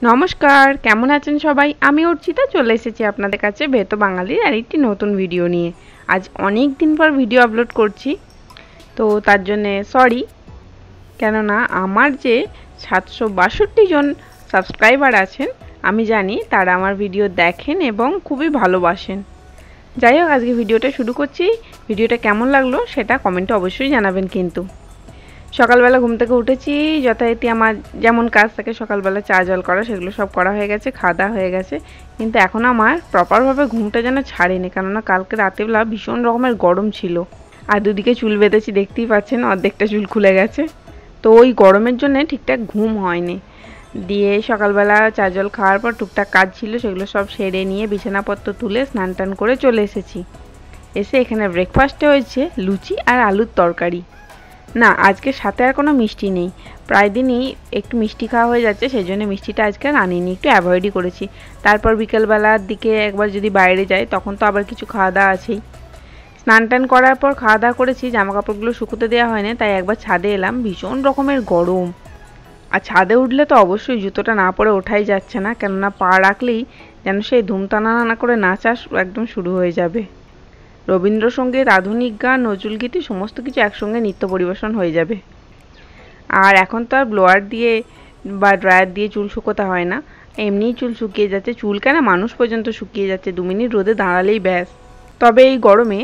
নমস্কার, কেমন আছেন সবাই? আমি অর্চিতা চলে এসেছি আপনাদের কাছে ভেতো বাঙালির আরেকটি নতুন ভিডিও নিয়ে। আজ অনেক দিন পর ভিডিও আপলোড করছি, তো তার জন্যে সরি। কেননা আমার যে 762 জন সাবস্ক্রাইবার আছেন, আমি জানি তারা আমার ভিডিও দেখেন এবং খুবই ভালোবাসেন। যাই হোক, আজকে ভিডিওটা শুরু করছি। ভিডিওটা কেমন লাগলো সেটা কমেন্টে অবশ্যই জানাবেন। কিন্তু সকালবেলা ঘুম থেকে উঠেছি, যথারীতি আমার যেমন কাজ থাকে সকালবেলা চা জল করা, সেগুলো সব করা হয়ে গেছে, খাওয়া দাওয়া হয়ে গেছে। কিন্তু এখন আমার প্রপারভাবে ঘুমটা যেন ছাড়েনি, কেননা কালকে রাতেবেলা ভীষণ রকমের গরম ছিল। আর দুদিকে চুল বেঁধেছি, দেখতেই পাচ্ছেন অর্ধেকটা চুল খুলে গেছে। তো ওই গরমের জন্য ঠিকঠাক ঘুম হয়নি। দিয়ে সকালবেলা চা জল খাওয়ার পর টুকটাক কাজ ছিল, সেগুলো সব সেরে নিয়ে বিছানাপত্র তুলে স্নান টান করে চলে এসেছি। এসে এখানে ব্রেকফাস্টে হয়েছে লুচি আর আলুর তরকারি। না, আজকে সাথে আর কোনো মিষ্টি নেই। প্রায় দিনই একটু মিষ্টি খাওয়া হয়ে যাচ্ছে, সেই জন্য মিষ্টিটা আজকে আর আনিনি, একটু অ্যাভয়েডই করেছি। তারপর বিকেলবেলার দিকে একবার যদি বাইরে যাই তখন তো আবার কিছু খাওয়া দাওয়া আছেই। স্নান টান করার পর খাওয়া দাওয়া করেছি, জামা কাপড়গুলো শুকোতে দেওয়া হয়নি, তাই একবার ছাদে এলাম। ভীষণ রকমের গরম, আর ছাদে উঠলে তো অবশ্যই জুতোটা না পরে ওঠাই যাচ্ছে না, কেননা পা রাখলেই যেন সেই ধুমটানা করে নাচা একদম শুরু হয়ে যাবে। রবীন্দ্রসঙ্গীত, আধুনিক গান, নজরুলগীতি সমস্ত কিছু একসঙ্গে নৃত্য পরিবেশন হয়ে যাবে। আর এখন তো আর ব্লোয়ার দিয়ে বা ড্রায়ার দিয়ে চুল শুকোতে হয় না, এমনিই চুল শুকিয়ে যাচ্ছে। চুল কেন, মানুষ পর্যন্ত শুকিয়ে যাচ্ছে 2 মিনিট রোদে দাঁড়ালেই ব্যাস। তবে এই গরমে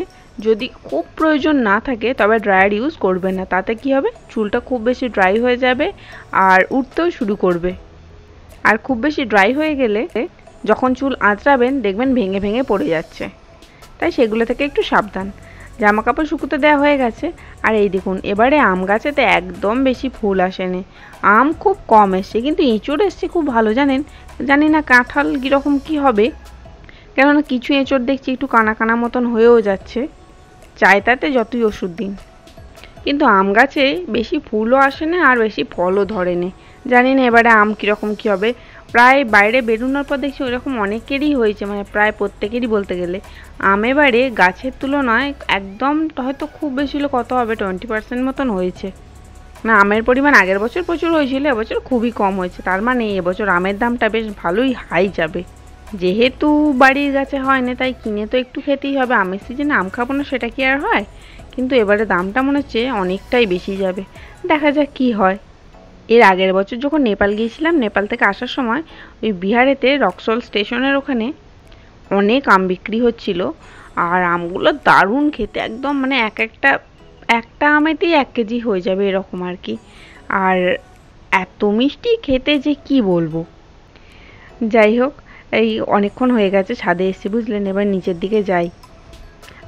যদি খুব প্রয়োজন না থাকে তবে ড্রায়ার ইউজ করবে না, তাতে কি হবে, চুলটা খুব বেশি ড্রাই হয়ে যাবে আর উঠতেও শুরু করবে। আর খুব বেশি ড্রাই হয়ে গেলে যখন চুল আঁচড়াবেন দেখবেন ভেঙে ভেঙে পড়ে যাচ্ছে, তাই সেগুলো থেকে একটু সাবধান। জামা কাপড় শুকোতে দেওয়া হয়ে গেছে। আর এই দেখুন, এবারে আম গাছেতে একদম বেশি ফুল আসেনি, আম খুব কম এসছে, কিন্তু এঁচড় এসছে খুব ভালো। জানি না কাঁঠাল কীরকম কী হবে, কেননা কিছু এঁচড় দেখছি একটু কানা কানা মতন হয়েও যাচ্ছে। চাই তাতে যতই ওষুধ দিন, কিন্তু আম গাছে বেশি ফুলও আসে না আর বেশি ফলও ধরেনি। জানি না এবারে আম কীরকম কী হবে। প্রায় বাইরে বেরোনোর পর দেখছি ওইরকম অনেকেরই হয়েছে, মানে প্রায় প্রত্যেকেরই বলতে গেলে। আম এবারে গাছের তুলনায় একদম হয়তো খুব বেশি হলে কত হবে, 20% মতন হয়েছে। না, আমের পরিমাণ আগের বছর প্রচুর হয়েছিল, এবছর খুবই কম হয়েছে। তার মানে এবছর আমের দামটা বেশ ভালোই হাই যাবে। যেহেতু বাড়ির গাছে হয় না, তাই কিনে তো একটু খেতেই হবে। আমের সিজনে আম খাবো না সেটা কি আর হয়? কিন্তু এবারে দামটা মনে হচ্ছে অনেকটাই বেশি যাবে, দেখা যাক কি হয়। এর আগের বছর যখন নেপাল গিয়েছিলাম, নেপাল থেকে আসার সময় ওই বিহারেতে রক্সল স্টেশনের ওখানে অনেক আম বিক্রি হচ্ছিল। আর আমগুলো দারুণ খেতে, একদম মানে একটা আমেতেই 1 কেজি হয়ে যাবে এরকম আর কি। আর এত মিষ্টি খেতে যে কি বলবো। যাই হোক, এই অনেকক্ষণ হয়ে গেছে ছাদে এসে, বুঝলেন, এবার নিচের দিকে যাই।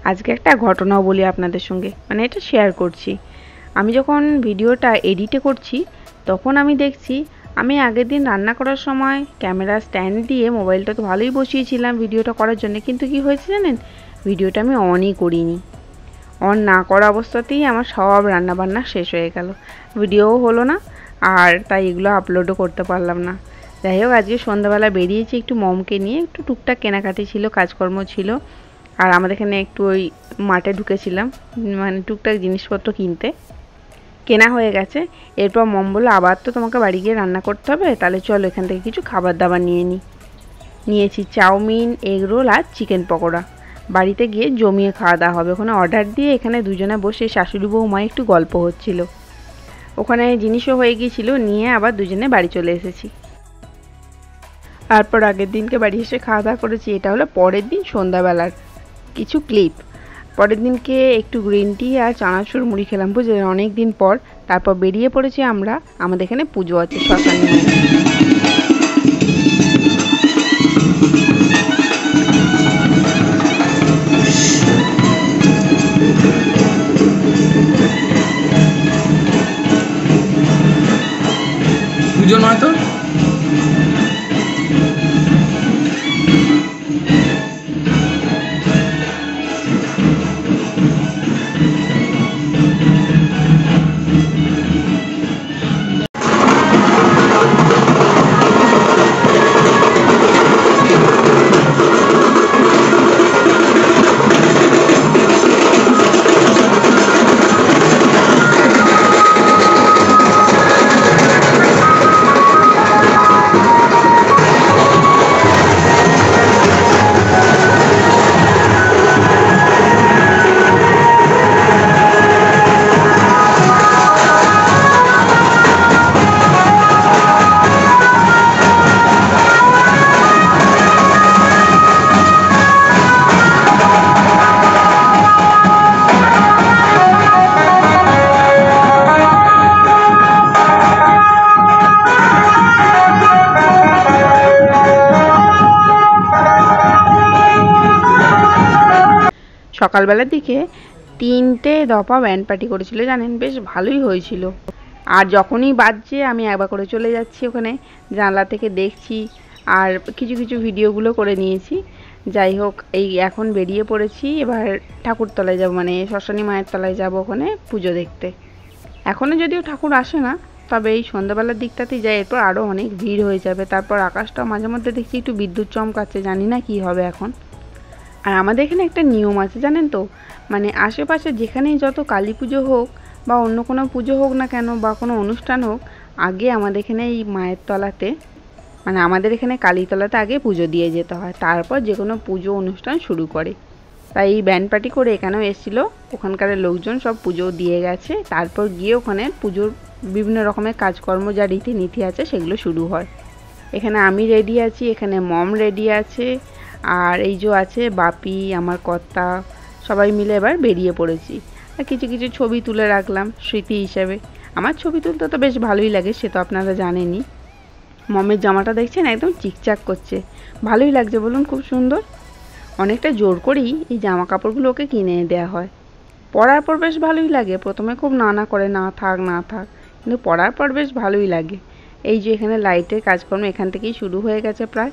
আজকে একটা ঘটনাও বলি আপনাদের সঙ্গে, মানে এটা শেয়ার করছি। আমি যখন ভিডিওটা এডিটে করছি তখন আমি দেখছি, আমি আগের দিন রান্না করার সময় ক্যামেরা স্ট্যান্ড দিয়ে মোবাইলটা তো ভালোই বসিয়েছিলাম ভিডিওটা করার জন্য, কিন্তু কি হয়েছে জানেন, ভিডিওটা আমি অনই করিনি। অন না করা অবস্থাতেই আমার সব রান্নাবান্না শেষ হয়ে গেল, ভিডিওও হলো না, আর তাই এগুলো আপলোডও করতে পারলাম না। যাই হোক, আজকে সন্ধ্যাবেলা বেরিয়েছি একটু মমকে নিয়ে, একটু টুকটাক কেনাকাটি ছিল, কাজকর্ম ছিল। আর আমাদের এখানে একটু ওই মাঠে ঢুকেছিলাম, মানে টুকটাক জিনিসপত্র কিনতে। কেনা হয়ে গেছে। এরপর মম বলল, আবার তো তোমাকে বাড়ি গিয়ে রান্না করতে হবে, তাহলে চলো এখান থেকে কিছু খাবার দাবার নিয়েছি চাউমিন, এগরোল আর চিকেন পকোড়া। বাড়িতে গিয়ে জমিয়ে খাওয়া দাওয়া হবে। ওখানে অর্ডার দিয়ে এখানে দুজনে বসে শাশুড়ি বৌমা একটু গল্প হচ্ছিল। ওখানে জিনিসও হয়ে গিয়েছিল, নিয়ে আবার দুজনে বাড়ি চলে এসেছি। তারপর আগের দিনকে বাড়ি এসে খাওয়া দাওয়া করেছি। এটা হলো পরের দিন সন্ধ্যাবেলার কিছু ক্লিপ। পরের দিনকে একটু গ্রিন টি আর চানাচুর মুড়ি খেলাম, বুঝলেন, অনেক দিন পর। তারপর বেরিয়ে পড়েছি আমরা, আমাদের এখানে পুজো আছে শ্মশানে। পুজো নয় তো, সকালবেলার দিকে 3টে দফা ব্যান্ড পার্টি করেছিল জানেন, বেশ ভালোই হয়েছিল। আর যখনই বাজছে আমি একবার করে চলে যাচ্ছি ওখানে, জানলা থেকে দেখছি আর কিছু কিছু ভিডিওগুলো করে নিয়েছি। যাই হোক, এই এখন বেরিয়ে পড়েছি, এবার ঠাকুরতলায় যাব, মানে শ্মশানী মায়ের তলায় যাব ওখানে পুজো দেখতে। এখনও যদিও ঠাকুর আসে না, তবে এই সন্ধ্যাবেলার দিকটাতেই যাই, এরপর আরও অনেক ভিড় হয়ে যাবে। তারপর আকাশটাও মাঝে মধ্যে দেখছি একটু বিদ্যুৎ চমকাচ্ছে, জানি না কি হবে এখন। আর আমাদের এখানে একটা নিয়ম আছে জানেন তো, মানে আশেপাশে যেখানেই যত কালী পুজো হোক বা অন্য কোনো পুজো হোক না কেন বা কোনো অনুষ্ঠান হোক, আগে আমাদের এখানে এই মায়ের তলাতে, মানে আমাদের এখানে কালীতলাতে আগে পুজো দিয়ে যেতে হয়, তারপর যে কোনো পুজো অনুষ্ঠান শুরু করে। তাই এই ব্যান্ড পার্টি করে এখানেও এসেছিলো, ওখানকার লোকজন সব পুজো দিয়ে গেছে, তারপর গিয়ে ওখানে পুজোর বিভিন্ন রকমের কাজকর্ম যা রীতিনীতি আছে সেগুলো শুরু হয়। এখানে আমি রেডি আছি, এখানে মম রেডি আছে, আর এই যে আছে বাপি, আমার কর্তা, সবাই মিলে এবার বেরিয়ে পড়েছি। আর কিছু কিছু ছবি তুলে রাখলাম স্মৃতি হিসেবে। আমার ছবি তুলতে তো বেশ ভালোই লাগে, সে তো আপনারা জানেনই। মমের জামাটা দেখছেন একদম চিকচাক করছে, ভালোই লাগছে বলুন, খুব সুন্দর। অনেকটা জোর করেই এই জামা কাপড়গুলো ওকে কিনে দেওয়া হয়। পরার পর বেশ ভালোই লাগে, প্রথমে খুব না করে না থাক না থাক, কিন্তু পরার পর বেশ ভালোই লাগে। এই যে এখানে লাইটের কাজকর্ম এখান থেকেই শুরু হয়ে গেছে প্রায়।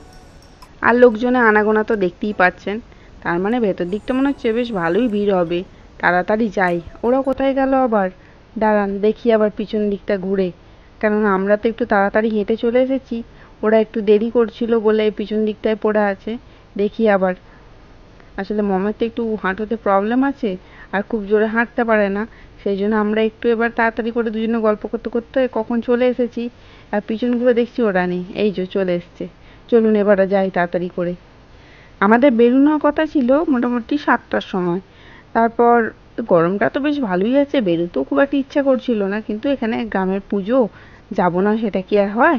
আর লোকজনের আনাগোনা তো দেখতেই পাচ্ছেন, তার মানে ভেতর দিকটা মনে হচ্ছে বেশ ভালোই ভিড় হবে। তাড়াতাড়ি যাই। ওরা কোথায় গেল আবার? দাঁড়ান দেখি আবার পিছন দিকটা ঘুরে, কেননা আমরা তো একটু তাড়াতাড়ি হেঁটে চলে এসেছি, ওরা একটু দেরি করছিল বলে পিছন দিকটায় পড়ে আছে। দেখি আবার, আসলে মমের তো একটু হাঁটুতে প্রবলেম আছে আর খুব জোরে হাঁটতে পারে না, সেই জন্য আমরা একটু এবার তাড়াতাড়ি করে দুজনে গল্প করতে করতে কখন চলে এসেছি। আর পিছনগুলো দেখছি ওরা নেই, এই যে চলে এসছে। চলুন এবারে যাই তাড়াতাড়ি করে। আমাদের বেরোনোর কথা ছিল মোটামুটি 7টার সময়। তারপর গরমটা তো বেশ ভালোই আছে, বেরোতেও খুব একটা ইচ্ছা করছিল না, কিন্তু এখানে গ্রামের পুজো, যাবো না সেটা কি আর হয়?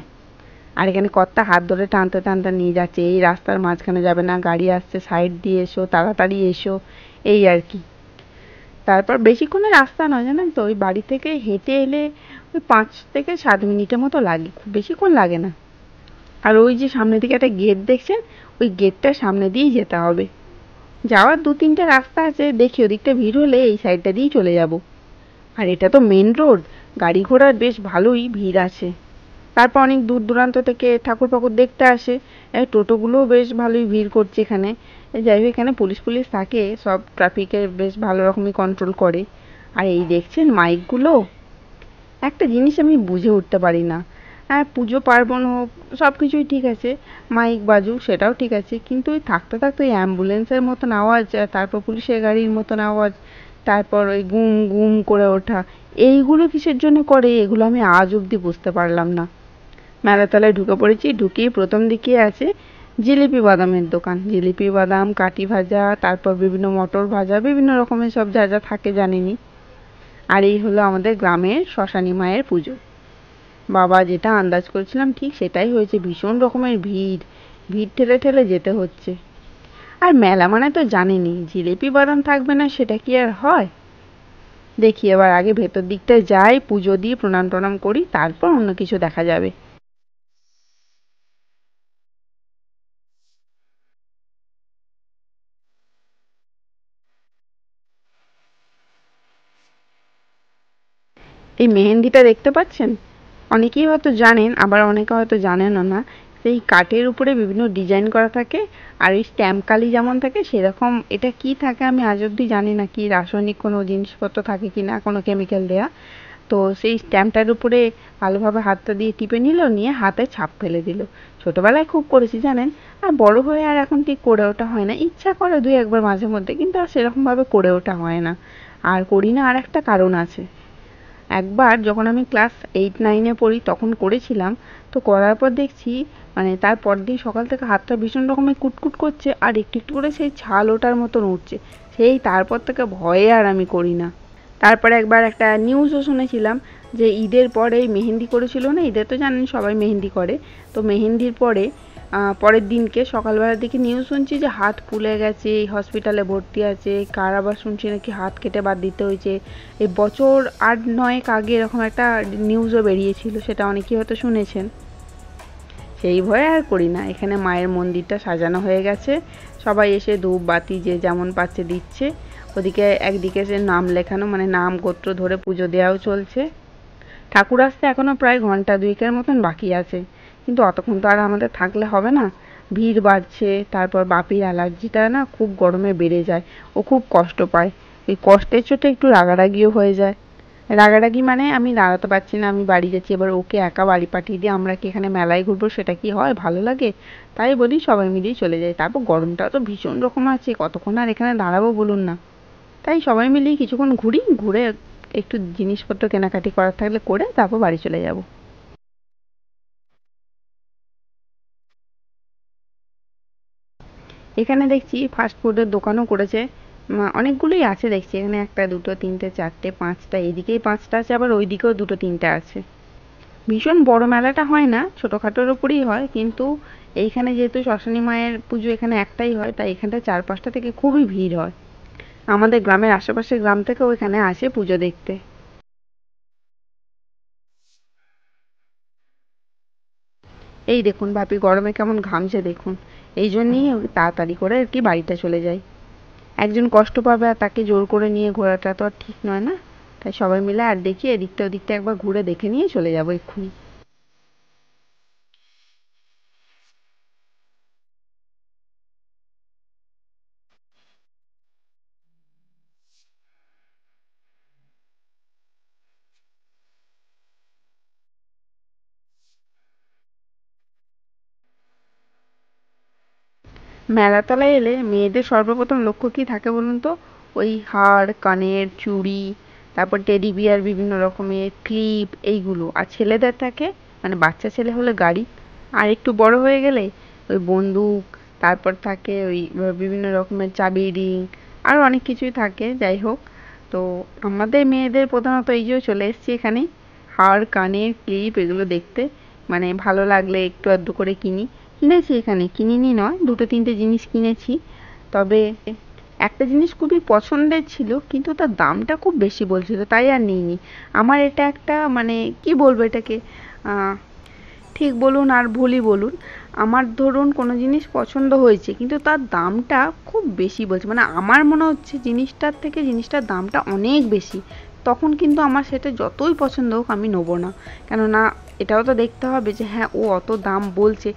আর এখানে কর্তা হাত ধরে টানতে টানতে নিয়ে যাচ্ছে, এই রাস্তার মাঝখানে যাবে না, গাড়ি আসছে, সাইড দিয়ে এসো, তাড়াতাড়ি এসো, এই আর কি। তারপর বেশিক্ষণের রাস্তা নয় জানেন তো, ওই বাড়ি থেকে হেঁটে এলে ওই 5 থেকে 7 মিনিটের মতো লাগে, খুব বেশিক্ষণ লাগে না। আর ওই যে সামনের দিকে একটা গেট দেখছেন, ওই গেটটার সামনে দিয়েই যেতে হবে। যাওয়ার 2-3টে রাস্তা আছে, দেখি ওদিকটা ভিড় হলে এই সাইডটা দিয়েই চলে যাব। আর এটা তো মেন রোড, গাড়ি ঘোড়ার বেশ ভালোই ভিড় আছে। তারপর অনেক দূর দূরান্ত থেকে ঠাকুর ফাকুর দেখতে আসে, এই টোটোগুলোও বেশ ভালোই ভিড় করছে এখানে। যাই হোক, এখানে পুলিশ থাকে, সব ট্রাফিকের বেশ ভালো রকমই কন্ট্রোল করে। আর এই দেখছেন মাইকগুলো, একটা জিনিস আমি বুঝে উঠতে পারি না। হ্যাঁ, পুজো পার্বণ হোক, সব কিছুই ঠিক আছে, মাইক বাজুক সেটাও ঠিক আছে, কিন্তু ওই থাকতে থাকতে ওই অ্যাম্বুলেন্সের মতন আওয়াজ, তারপর পুলিশের গাড়ির মতন আওয়াজ, তারপর ওই গুম গুম করে ওঠা, এইগুলো কিসের জন্য করে এগুলো আমি আজ অবধি বুঝতে পারলাম না। মেলাতলায় ঢুকে পড়েছি, ঢুকেই প্রথম দিকে আছে জিলিপি বাদামের দোকান। জিলিপি বাদাম, কাঠি ভাজা, তারপর বিভিন্ন মটর ভাজা, বিভিন্ন রকমের সব যা যা থাকে জানিনি। আর এই হলো আমাদের গ্রামের শ্মশানী মায়ের পুজো। বাবা, যেটা আন্দাজ করেছিলাম ঠিক সেটাই হয়েছে, ভীষণ রকমের ভিড়, ভিড় ঠেলে ঠেলে যেতে হচ্ছে। আর মেলা মানে তো জানেনই, জিলিপি বাদাম থাকবে না সেটা কি আর হয়? দেখি এবার আগে ভেতর দিকটায় যাই, পুজো দিয়ে প্রণাম টনাম করি, তারপর অন্য কিছু দেখা যাবে। এই মেহেন্দিটা দেখতে পাচ্ছেন, অনেকেই হয়তো জানেন, আবার অনেকে হয়তো জানেনও না। সেই কাঠের উপরে বিভিন্ন ডিজাইন করা থাকে, আর ওই স্ট্যাম্প কালি যেমন থাকে সেরকম এটা কি থাকে আমি আজ অব্দি জানি না, কি রাসায়নিক কোনো জিনিসপত্র থাকে কি না, কোনো কেমিক্যাল দেয়া। তো সেই স্ট্যাম্পটার উপরে ভালোভাবে হাতটা দিয়ে টিপে নিল, নিয়ে হাতে ছাপ ফেলে দিল। ছোটবেলায় খুব করেছি জানেন, আর বড় হয়ে আর এখন ঠিক করে ওঠা হয় না, ইচ্ছা করে 2-1বার মাঝে মধ্যে, কিন্তু আর সেরকমভাবে করে ওঠা হয় না। আর করি না আর একটা কারণ আছে। একবার যখন আমি ক্লাস 8-9-এ পড়ি তখন করেছিলাম, তো করার পর দেখছি মানে তারপর দিন সকাল থেকে হাতটা ভীষণ রকমের কুটকুট করছে, আর একটু একটু করে সেই ছাল ওঠার মতন উঠছে। সেই তারপর থেকে ভয়ে আর আমি করি না। তারপরে একবার একটা নিউজও শুনেছিলাম যে ঈদের পরে মেহেন্দি করেছিল না, ঈদে তো জানেন সবাই মেহেন্দি করে, তো মেহেন্দির পরে পরের দিনকে সকালবেলার দিকে নিউজ শুনছি যে হাত ফুলে গেছে, হসপিটালে ভর্তি আছে, কার আবার শুনছি নাকি হাত কেটে বাদ দিতে হয়েছে। এই বছর 8-9 আগে এরকম একটা নিউজও বেরিয়েছিল, সেটা অনেকেই হয়তো শুনেছেন। সেই ভয়ে আর করি না। এখানে মায়ের মন্দিরটা সাজানো হয়ে গেছে, সবাই এসে ধূপ বাতি যে যেমন পাচ্ছে দিচ্ছে। ওদিকে একদিকে সে নাম লেখানো, মানে নাম গোত্র ধরে পুজো দেওয়াও চলছে। ঠাকুর আসতে এখনো প্রায় ঘন্টা 2 মতন বাকি আছে, কিন্তু অতক্ষণ তো আর আমাদের থাকলে হবে না, ভিড় বাড়ছে। তারপর বাপির অ্যালার্জিটা না খুব গরমে বেড়ে যায়, ও খুব কষ্ট পায়। এই কষ্টের চোটে একটু রাগারাগিও হয়ে যায়। রাগারাগি মানে আমি দাঁড়াতে পারছি না, আমি বাড়ি যাচ্ছি, এবার ওকে একা বাড়ি পাঠিয়ে দিয়ে আমরা কি এখানে মেলায় ঘুরবো, সেটা কি হয়, ভালো লাগে? তাই বলি সবাই মিলেই চলে যাই। তারপর গরমটা তো ভীষণ রকম আছে, কতক্ষণ আর এখানে দাঁড়াবো বলুন না। তাই সবাই মিলেই কিছুক্ষণ ঘুরি, ঘুরে একটু জিনিসপত্র কেনাকাটি করার থাকলে করে তারপর বাড়ি চলে যাব। এখানে দেখছি ফাস্ট ফুডের দোকানও করেছে, অনেকগুলোই আছে দেখছি এখানে, একটা দুটো তিনটে চারটে পাঁচটা, এদিকেই পাঁচটা আছে, আবার ওইদিকেও দুটো তিনটে আছে। ভীষণ বড় মেলাটা হয় না, ছোটোখাটোর ওপরেই হয়, কিন্তু এইখানে যেহেতু শ্মশানী মায়ের পুজো এখানে একটাই হয়, তাই এখানটা 4-5টা থেকে খুবই ভিড় হয়। আমাদের গ্রামের আশেপাশের গ্রাম থেকেও এখানে আসে পুজো দেখতে। এই দেখুন বাপি গরমে কেমন ঘামছে দেখুন, এই জন্যই তাড়াতাড়ি করে আর কি বাড়িতে চলে যাই। একজন কষ্ট পাবে আর তাকে জোর করে নিয়ে ঘোরাটা তো আর ঠিক নয় না। তাই সবাই মিলে আর দেখি এদিকটা ওদিকটা একবার ঘুরে দেখে নিয়ে চলে যাবো এক্ষুনি। মেলাতলায় এলে মেয়েদের সর্বপ্রথম লক্ষ্য কি থাকে বলুন তো? ওই হার, কানের, চুড়ি, তারপর টেডি বিয়ার, বিভিন্ন রকমের ক্লিপ, এইগুলো। আর ছেলেদের থাকে, মানে বাচ্চা ছেলে হলে গাড়ি, আর একটু বড় হয়ে গেলে ওই বন্দুক, তারপর থাকে ওই বিভিন্ন রকমের চাবি রিং, আরও অনেক কিছুই থাকে। যাই হোক, তো আমাদের মেয়েদের প্রধানত এই যে চলে এসেছি এখানে হার, কানের, ক্লিপ এগুলো দেখতে, মানে ভালো লাগলে একটু আধটু করে কিনি। কিনেছি এখানে, কিনিনি নয়, দুটো তিনটে জিনিস কিনেছি। তবে একটা জিনিস খুবই পছন্দের ছিল, কিন্তু তার দামটা খুব বেশি বলছিল, তাই আর নিইনি। আমার এটা একটা মানে কি বলবো এটাকে, ঠিক বলুন আর ভুলই বলুন, আমার ধরুন কোনো জিনিস পছন্দ হয়েছে কিন্তু তার দামটা খুব বেশি বলছে, মানে আমার মনে হচ্ছে জিনিসটার থেকে জিনিসটার দামটা অনেক বেশি, তখন কিন্তু আমার সেটা যতই পছন্দ হোক আমি নেবো না। কেননা এটাও তো দেখতে হবে যে হ্যাঁ ও অত দাম বলছে,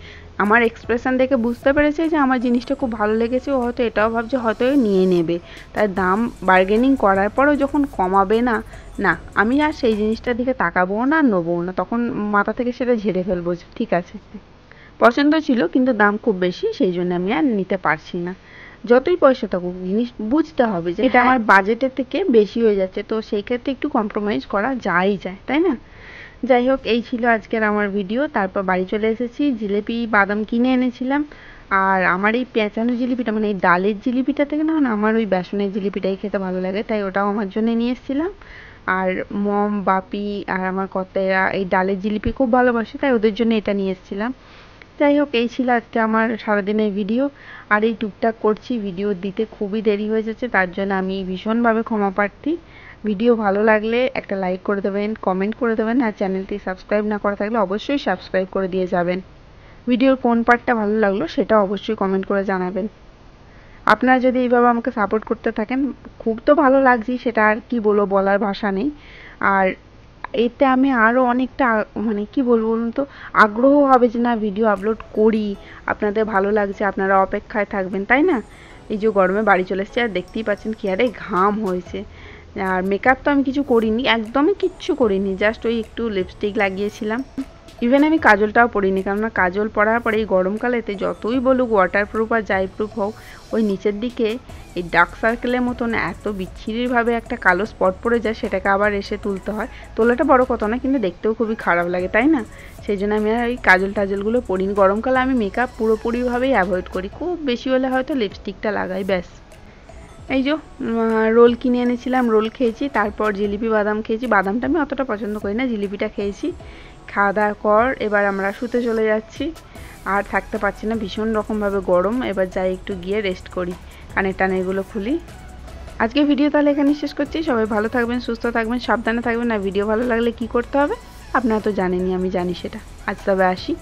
আমার এক্সপ্রেশন দেখে বুঝতে পেরেছে যে আমার জিনিসটা খুব ভালো লেগেছে, ও হয়তো এটাও ভাবছে হয়তো ও নিয়ে নেবে। তাই দাম বার্গেনিং করার পরেও যখন কমাবে না, না আমি আর সেই জিনিসটার দিকে তাকাবো না, আর নেবো না, তখন মাথা থেকে সেটা ঝেড়ে ফেলবো যে ঠিক আছে পছন্দ ছিল কিন্তু দাম খুব বেশি, সেই জন্য আমি আর নিতে পারছি না। যতই পয়সা থাকুক জিনিস বুঝতে হবে যে এটা আমার বাজেটের থেকে বেশি হয়ে যাচ্ছে, তো সেই ক্ষেত্রে একটু কম্প্রোমাইজ করা যায়, তাই না? যাই হোক, এই ছিল আজকের আমার ভিডিও। তারপর বাড়ি চলে এসেছি, জিলিপি বাদাম কিনে এনেছিলাম। আর আমার এই পেঁচানো জিলিপিটা, মানে এই ডালের জিলিপিটা থেকে না, আমার ওই বেসনের জিলিপিটাই খেতে ভালো লাগে, তাই ওটাও আমার জন্য নিয়ে এসেছিলাম। আর মম, বাপি আর আমার কর্তারা এই ডালের জিলিপি খুব ভালোবাসে, তাই ওদের জন্য এটা নিয়ে এসেছিলাম। যাই হোক, এই ছিল আজকে আমার সারাদিনের ভিডিও। আর এই টুকটাক করছি, ভিডিও দিতে খুবই দেরি হয়ে যাচ্ছে, তার জন্য আমি ভীষণভাবে ক্ষমা প্রার্থী। ভিডিও ভালো লাগলে একটা লাইক করে দেবেন, কমেন্ট করে দেবেন, আর চ্যানেলটি সাবস্ক্রাইব না করা থাকলে অবশ্যই সাবস্ক্রাইব করে দিয়ে যাবেন। ভিডিওর কোন পার্টটা ভালো লাগলো সেটা অবশ্যই কমেন্ট করে জানাবেন। আপনারা যদি এইভাবে আমাকে সাপোর্ট করতে থাকেন, খুব তো ভালো লাগছে, সেটা আর কি বলবো, বলার ভাষা নেই। আর এতে আমি আরও অনেকটা মানে কি বলবো বলুন তো, আগ্রহ হবে যে না ভিডিও আপলোড করি, আপনাদের ভালো লাগছে, আপনারা অপেক্ষায় থাকবেন, তাই না? এই যে গরমে বাড়ি চলে এসেছি আর দেখতেই পাচ্ছেন কি আরে ঘাম হয়েছে। আর মেকআপ তো আমি কিছু করিনি, একদমই কিচ্ছু করিনি, জাস্ট ওই একটু লিপস্টিক লাগিয়েছিলাম। ইভেন আমি কাজলটাও পরিনি, কেননা কাজল পরার পরে এই গরমকালেতে যতই বলুক ওয়াটারপ্রুফ আর যাই প্রুফ হোক, ওই নিচের দিকে এই ডার্ক সার্কেলের মতন এত বিচ্ছিরিভাবে একটা কালো স্পট পড়ে যায়, সেটাকে আবার এসে তুলতে হয়। তোলাটা বড় কথা না, কিন্তু দেখতেও খুবই খারাপ লাগে, তাই না? সেই জন্য আমি আর ওই কাজল টাজলগুলো পরিনি। গরমকালে আমি মেকআপ পুরোপুরিভাবেই অ্যাভয়েড করি, খুব বেশি হলে হয়তো লিপস্টিকটা লাগাই, ব্যাস। এই যে রোল কিনে এনেছিলাম, রোল খেয়েছি, তারপর জিলিপি বাদাম খেয়েছি। বাদামটা আমি অতটা পছন্দ করি না, জিলিপিটা খেয়েছি। খাওয়া দাওয়ার পর এবার আমরা শুতে চলে যাচ্ছি, আর থাকতে পারছি না, ভীষণ রকমভাবে গরম। এবার যাই একটু গিয়ে রেস্ট করি, কানের টানেরগুলো খুলি। আজকে ভিডিও তাহলে এখানে শেষ করছি। সবাই ভালো থাকবেন, সুস্থ থাকবেন, সাবধানে থাকবেন। আর ভিডিও ভালো লাগলে কি করতে হবে আপনারা তো জানেনই, আমি জানি সেটা। আজ তবে আসি।